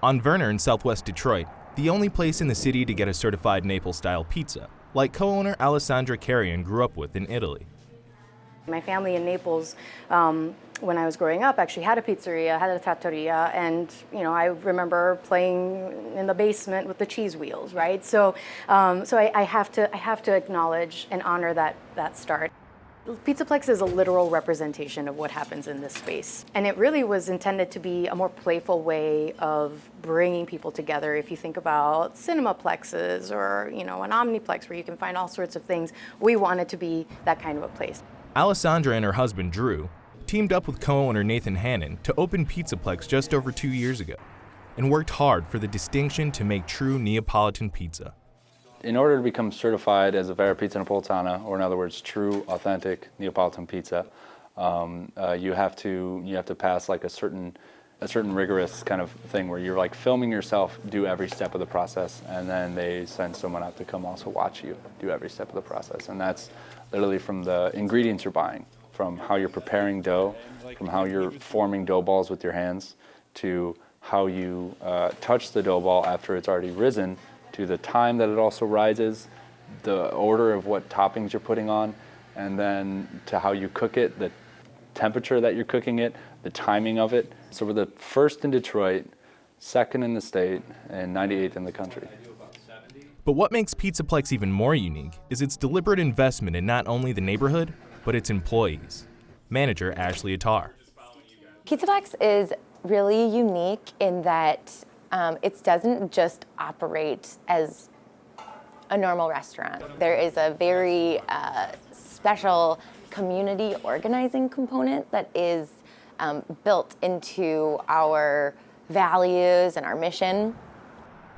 On Verner in southwest Detroit, the only place in the city to get a certified Naples-style pizza, like co-owner Alessandra Carrion grew up with in Italy. My family in Naples, when I was growing up, actually had a pizzeria, had a trattoria, and I remember playing in the basement with the cheese wheels, right? So I have to acknowledge and honor that start. Pizzaplex is a literal representation of what happens in this space. And it really was intended to be a more playful way of bringing people together. If you think about cinemaplexes or, an omniplex where you can find all sorts of things, we wanted to be that kind of a place. Alessandra and her husband, Drew, teamed up with co-owner Nathan Hannon to open Pizzaplex just over 2 years ago and worked hard for the distinction to make true Neapolitan pizza. In order to become certified as a vera pizza napolitana, or in other words, true, authentic Neapolitan pizza, you have to pass like a certain rigorous kind of thing where you're like filming yourself do every step of the process, and then they send someone out to come also watch you do every step of the process. And that's literally from the ingredients you're buying, from how you're preparing dough, from how you're forming dough balls with your hands, to how you touch the dough ball after it's already risen, to the time that it also rises, the order of what toppings you're putting on, and then to how you cook it, the temperature that you're cooking it, the timing of it. So we're the first in Detroit, second in the state, and 98th in the country. But what makes Pizzaplex even more unique is its deliberate investment in not only the neighborhood, but its employees. Manager Ashley Attar. Pizzaplex is really unique in that it doesn't just operate as a normal restaurant. There is a very special community organizing component that is built into our values and our mission.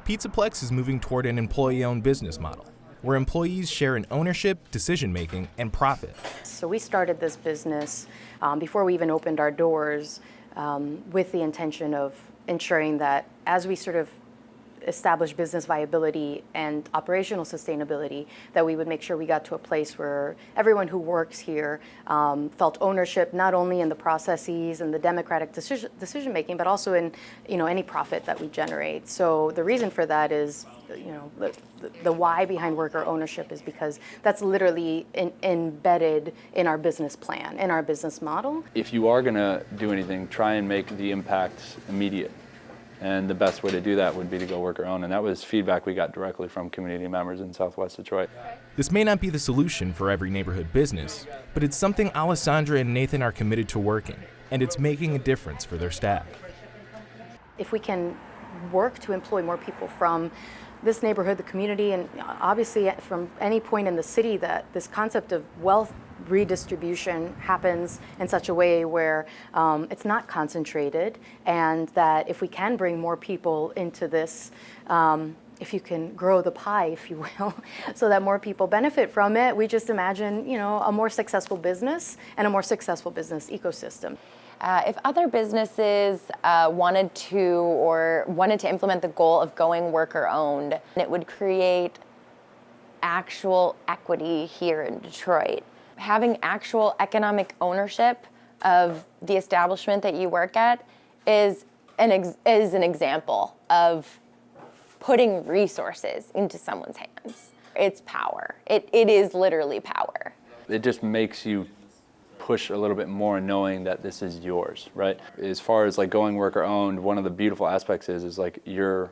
Pizzaplex is moving toward an employee-owned business model, where employees share in ownership, decision-making, and profit. So we started this business before we even opened our doors with the intention of ensuring that as we sort of establish business viability and operational sustainability, that we would make sure we got to a place where everyone who works here felt ownership, not only in the processes and the democratic decision making, but also in any profit that we generate. So the reason for that is, the why behind worker ownership is because that's literally embedded in our business plan, in our business model. If you are going to do anything, try and make the impact immediate. And the best way to do that would be to go worker owned. And that was feedback we got directly from community members in Southwest Detroit. This may not be the solution for every neighborhood business, but it's something Alessandra and Nathan are committed to working, and it's making a difference for their staff. If we can work to employ more people from this neighborhood, the community, and obviously from any point in the city, that this concept of wealth redistribution happens in such a way where it's not concentrated, and that if we can bring more people into this, if you can grow the pie, if you will, so that more people benefit from it, we just imagine, a more successful business and a more successful business ecosystem. If other businesses wanted to implement the goal of going worker-owned, it would create actual equity here in Detroit. Having actual economic ownership of the establishment that you work at is an example of putting resources into someone's hands. It's power. It is literally power. It just makes you push a little bit more knowing that this is yours, right? As far as like going worker owned, one of the beautiful aspects is like you're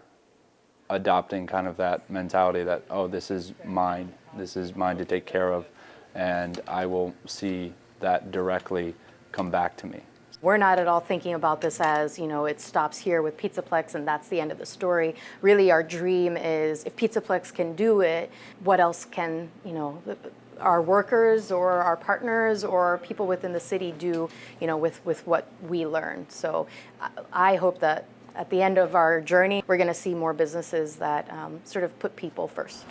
adopting kind of that mentality that, oh, this is mine to take care of, and I will see that directly come back to me. We're not at all thinking about this as, it stops here with Pizzaplex and that's the end of the story. Really, our dream is if Pizzaplex can do it, what else can, our workers or our partners or people within the city do, with what we learn. So I hope that at the end of our journey, we're going to see more businesses that sort of put people first.